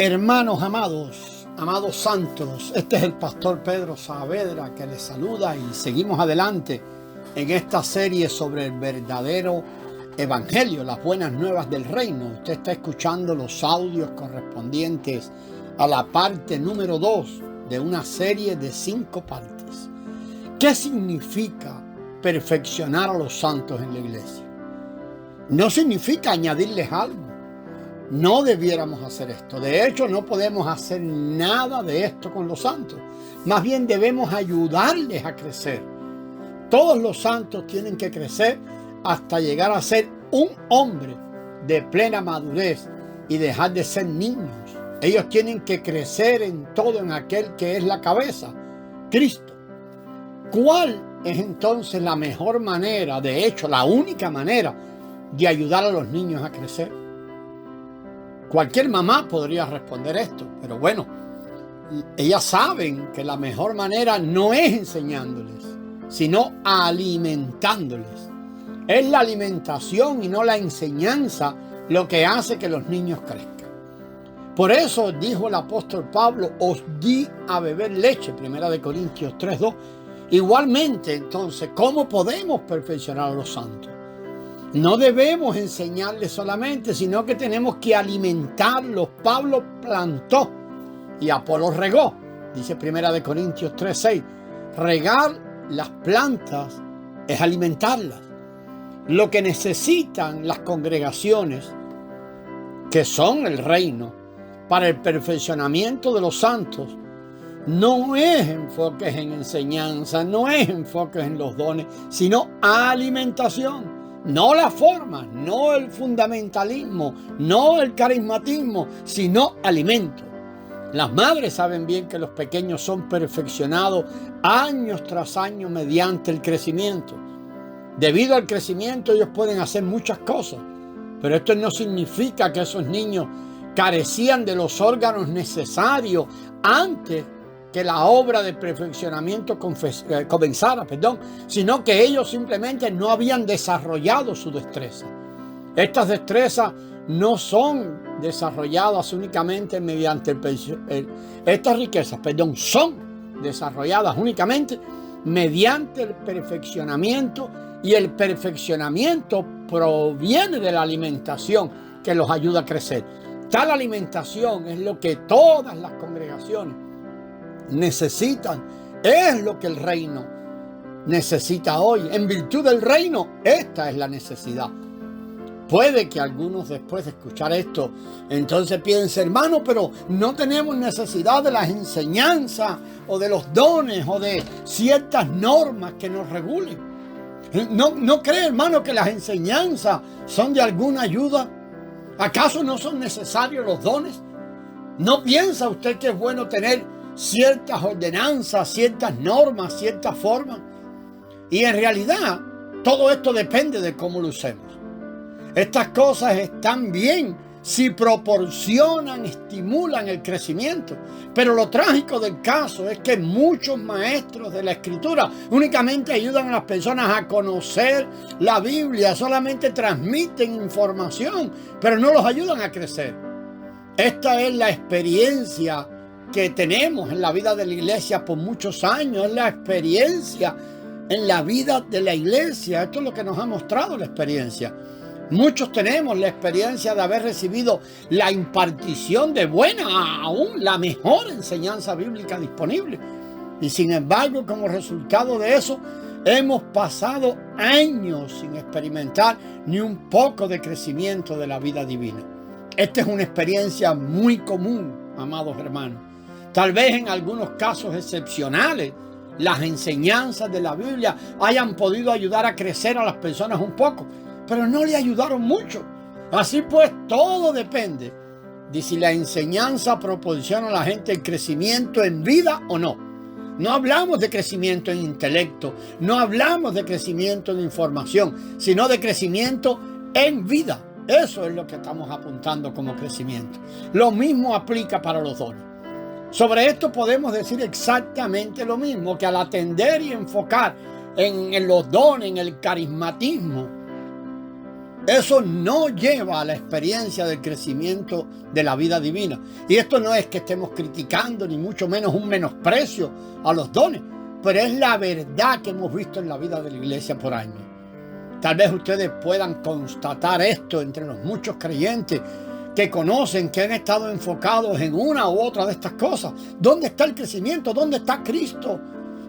Hermanos amados, amados santos, este es el pastor Pedro Saavedra que les saluda y seguimos adelante en esta serie sobre el verdadero evangelio, las buenas nuevas del reino. Usted está escuchando los audios correspondientes a la parte número 2 de una serie de 5 partes. ¿Qué significa perfeccionar a los santos en la iglesia? No significa añadirles algo. No debiéramos hacer esto. De hecho, no podemos hacer nada de esto con los santos. Más bien debemos ayudarles a crecer. Todos los santos tienen que crecer hasta llegar a ser un hombre de plena madurez y dejar de ser niños. Ellos tienen que crecer en todo, en aquel que es la cabeza, Cristo. ¿Cuál es entonces la mejor manera, de hecho, la única manera de ayudar a los niños a crecer? Cualquier mamá podría responder esto, pero bueno, ellas saben que la mejor manera no es enseñándoles, sino alimentándoles. Es la alimentación y no la enseñanza lo que hace que los niños crezcan. Por eso dijo el apóstol Pablo, os di a beber leche, 1 Corintios 3:2. Igualmente, entonces, ¿cómo podemos perfeccionar a los santos? No debemos enseñarles solamente, sino que tenemos que alimentarlos. Pablo plantó y Apolo regó. Dice 1 Corintios 3:6. Regar las plantas es alimentarlas. Lo que necesitan las congregaciones, que son el reino, para el perfeccionamiento de los santos, no es enfoques en enseñanza, no es enfoques en los dones, sino alimentación. No la forma, no el fundamentalismo, no el carismatismo, sino alimento. Las madres saben bien que los pequeños son perfeccionados años tras año mediante el crecimiento. Debido al crecimiento ellos pueden hacer muchas cosas, pero esto no significa que esos niños carecían de los órganos necesarios antes que la obra de perfeccionamiento comenzara, sino que ellos simplemente no habían desarrollado su destreza. Estas destrezas no son desarrolladas únicamente mediante estas riquezas, son desarrolladas únicamente mediante el perfeccionamiento, y el perfeccionamiento proviene de la alimentación que los ayuda a crecer. Tal alimentación es lo que todas las congregaciones necesitan, es lo que el reino necesita hoy. En virtud del reino, esta es la necesidad. Puede que algunos, después de escuchar esto, entonces piensen, hermano, pero no tenemos necesidad de las enseñanzas o de los dones o de ciertas normas que nos regulen. ¿No cree, hermano, que las enseñanzas son de alguna ayuda? ¿Acaso no son necesarios los dones? ¿No piensa usted que es bueno tener ciertas ordenanzas, ciertas normas, ciertas formas? Y en realidad todo esto depende de cómo lo usemos. Estas cosas están bien si proporcionan, estimulan el crecimiento, pero lo trágico del caso es que muchos maestros de la escritura únicamente ayudan a las personas a conocer la Biblia, solamente transmiten información, pero no los ayudan a crecer. Esta es la experiencia que tenemos en la vida de la iglesia por muchos años, es la experiencia en la vida de la iglesia. Esto es lo que nos ha mostrado la experiencia. Muchos tenemos la experiencia de haber recibido la impartición de buena, aún la mejor enseñanza bíblica disponible. Y sin embargo, como resultado de eso, hemos pasado años sin experimentar ni un poco de crecimiento de la vida divina. Esta es una experiencia muy común, amados hermanos. Tal vez en algunos casos excepcionales, las enseñanzas de la Biblia hayan podido ayudar a crecer a las personas un poco, pero no le ayudaron mucho. Así pues, todo depende de si la enseñanza proporciona a la gente el crecimiento en vida o no. No hablamos de crecimiento en intelecto, no hablamos de crecimiento en información, sino de crecimiento en vida. Eso es lo que estamos apuntando como crecimiento. Lo mismo aplica para los dones. Sobre esto podemos decir exactamente lo mismo, que al atender y enfocar en los dones, en el carismatismo, Eso no lleva a la experiencia del crecimiento de la vida divina. Y esto no es que estemos criticando, ni mucho menos un menosprecio a los dones, pero es la verdad que hemos visto en la vida de la iglesia por años. Tal vez ustedes puedan constatar esto entre los muchos creyentes que conocen, que han estado enfocados en una u otra de estas cosas. ¿Dónde está el crecimiento? ¿Dónde está Cristo?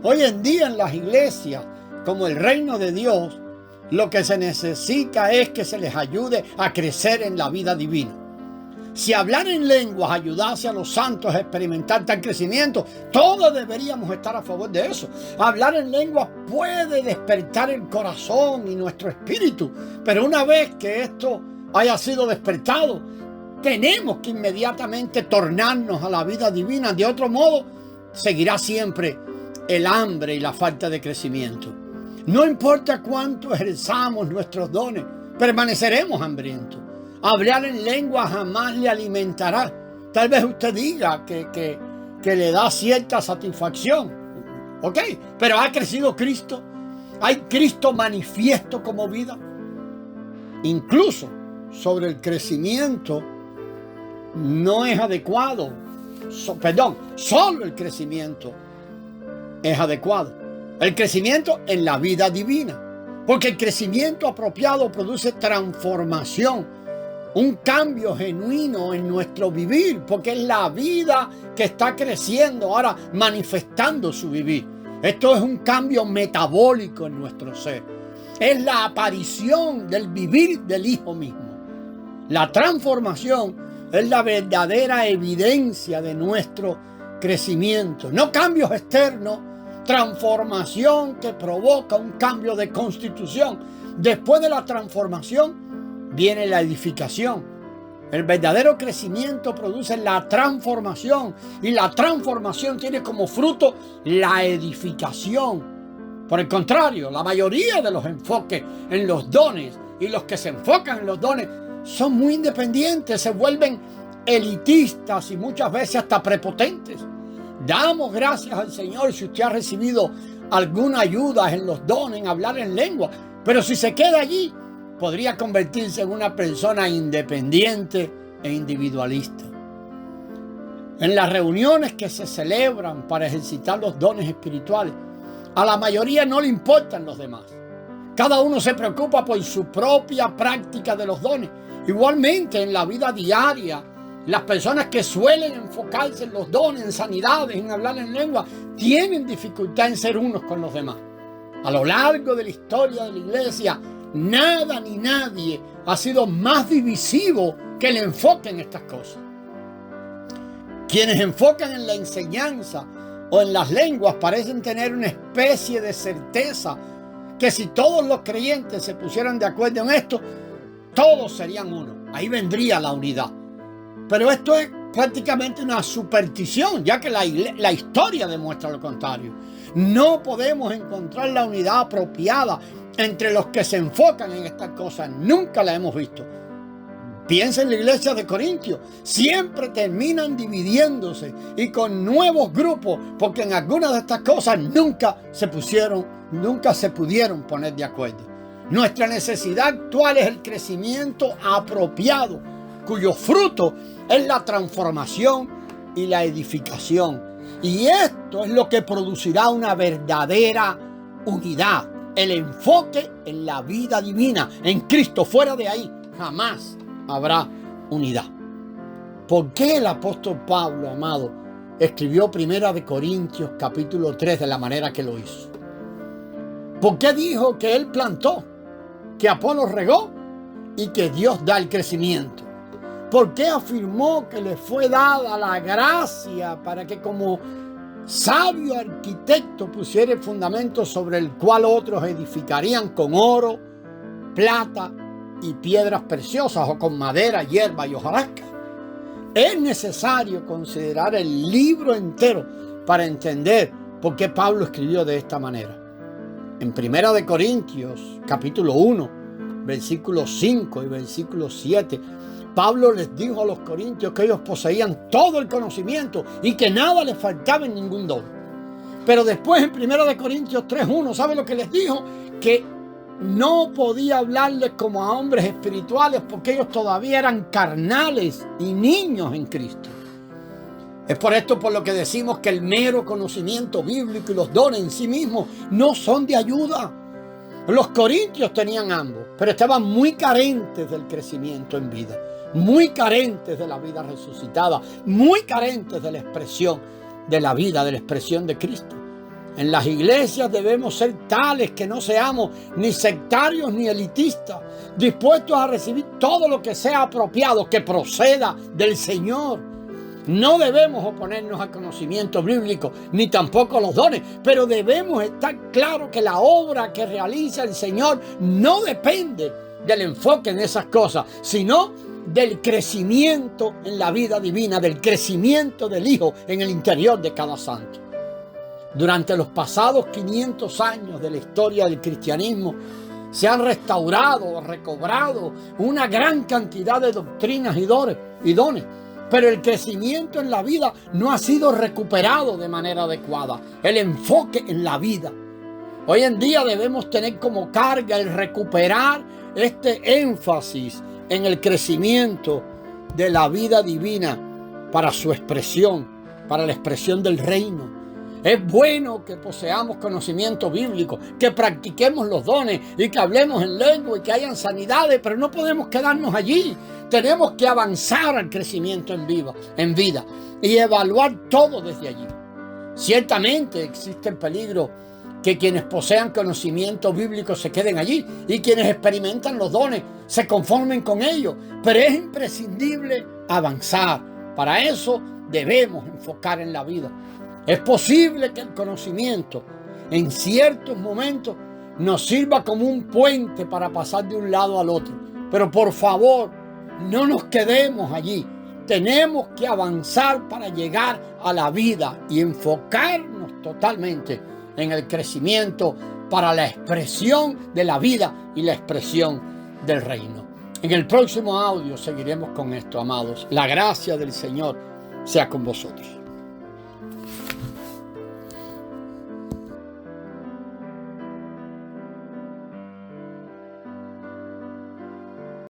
Hoy en día en las iglesias, como el reino de Dios, lo que se necesita es que se les ayude a crecer en la vida divina. Si hablar en lenguas ayudase a los santos a experimentar tal crecimiento, todos deberíamos estar a favor de eso. Hablar en lenguas puede despertar el corazón y nuestro espíritu, pero una vez que esto haya sido despertado, tenemos que inmediatamente tornarnos a la vida divina. De otro modo, seguirá siempre el hambre y la falta de crecimiento. No importa cuánto ejerzamos nuestros dones, permaneceremos hambrientos. Hablar en lengua jamás le alimentará. Tal vez usted diga que le da cierta satisfacción. ¿Ok? Pero ¿ha crecido Cristo? ¿Hay Cristo manifiesto como vida? Incluso sobre el crecimiento no es adecuado. Solo el crecimiento es adecuado. El crecimiento en la vida divina. Porque el crecimiento apropiado produce transformación, un cambio genuino en nuestro vivir, porque es la vida que está creciendo ahora, manifestando su vivir. Esto es un cambio metabólico en nuestro ser. Es la aparición del vivir del Hijo mismo. La transformación es la verdadera evidencia de nuestro crecimiento. No cambios externos, transformación que provoca un cambio de constitución. Después de la transformación viene la edificación. El verdadero crecimiento produce la transformación y la transformación tiene como fruto la edificación. Por el contrario, la mayoría de los enfoques en los dones y los que se enfocan en los dones son muy independientes, se vuelven elitistas y muchas veces hasta prepotentes. Damos gracias al Señor si usted ha recibido alguna ayuda en los dones, en hablar en lengua. Pero si se queda allí, podría convertirse en una persona independiente e individualista. En las reuniones que se celebran para ejercitar los dones espirituales, a la mayoría no le importan los demás. Cada uno se preocupa por su propia práctica de los dones. Igualmente en la vida diaria, las personas que suelen enfocarse en los dones, en sanidades, en hablar en lengua, tienen dificultad en ser unos con los demás. A lo largo de la historia de la iglesia, nada ni nadie ha sido más divisivo que el enfoque en estas cosas. Quienes enfocan en la enseñanza o en las lenguas parecen tener una especie de certeza que si todos los creyentes se pusieran de acuerdo en esto, todos serían uno. Ahí vendría la unidad. Pero esto es prácticamente una superstición, ya que la historia demuestra lo contrario. No podemos encontrar la unidad apropiada entre los que se enfocan en estas cosas. Nunca la hemos visto. Piensa en la iglesia de Corintios. Siempre terminan dividiéndose y con nuevos grupos, porque en algunas de estas cosas nunca se pudieron poner de acuerdo. Nuestra necesidad actual es el crecimiento apropiado, cuyo fruto es la transformación y la edificación. Y esto es lo que producirá una verdadera unidad. El enfoque en la vida divina, en Cristo. Fuera de ahí, jamás habrá unidad. ¿Por qué el apóstol Pablo, amado, escribió 1 Corintios capítulo 3 de la manera que lo hizo? ¿Por qué dijo que él plantó, que Apolo regó y que Dios da el crecimiento? ¿Por qué afirmó que le fue dada la gracia para que como sabio arquitecto pusiera el fundamento sobre el cual otros edificarían con oro, plata y piedras preciosas, o con madera, hierba y hojarasca? Es necesario considerar el libro entero para entender por qué Pablo escribió de esta manera. En 1 Corintios capítulo 1, versículos 5 y versículo 7, Pablo les dijo a los corintios que ellos poseían todo el conocimiento y que nada les faltaba en ningún don. Pero después en 1 Corintios 3:1, ¿sabe lo que les dijo? Que no podía hablarles como a hombres espirituales porque ellos todavía eran carnales y niños en Cristo. Es por esto por lo que decimos que el mero conocimiento bíblico y los dones en sí mismos no son de ayuda. Los corintios tenían ambos, pero estaban muy carentes del crecimiento en vida, muy carentes de la vida resucitada, muy carentes de la expresión de la vida, de la expresión de Cristo. En las iglesias debemos ser tales que no seamos ni sectarios ni elitistas, dispuestos a recibir todo lo que sea apropiado, que proceda del Señor. No debemos oponernos al conocimiento bíblico, ni tampoco a los dones, pero debemos estar claros que la obra que realiza el Señor no depende del enfoque en esas cosas, sino del crecimiento en la vida divina, del crecimiento del Hijo en el interior de cada santo. Durante los pasados 500 años de la historia del cristianismo, se han restaurado, recobrado una gran cantidad de doctrinas y dones, pero el crecimiento en la vida no ha sido recuperado de manera adecuada. El enfoque en la vida. Hoy en día debemos tener como carga el recuperar este énfasis en el crecimiento de la vida divina para su expresión, para la expresión del reino. Es bueno que poseamos conocimiento bíblico, que practiquemos los dones y que hablemos en lengua y que hayan sanidades, pero no podemos quedarnos allí. Tenemos que avanzar al crecimiento en vida y evaluar todo desde allí. Ciertamente existe el peligro que quienes posean conocimiento bíblico se queden allí y quienes experimentan los dones se conformen con ellos, pero es imprescindible avanzar. Para eso debemos enfocar en la vida. Es posible que el conocimiento en ciertos momentos nos sirva como un puente para pasar de un lado al otro. Pero por favor, no nos quedemos allí. Tenemos que avanzar para llegar a la vida y enfocarnos totalmente en el crecimiento para la expresión de la vida y la expresión del reino. En el próximo audio seguiremos con esto, amados. La gracia del Señor sea con vosotros.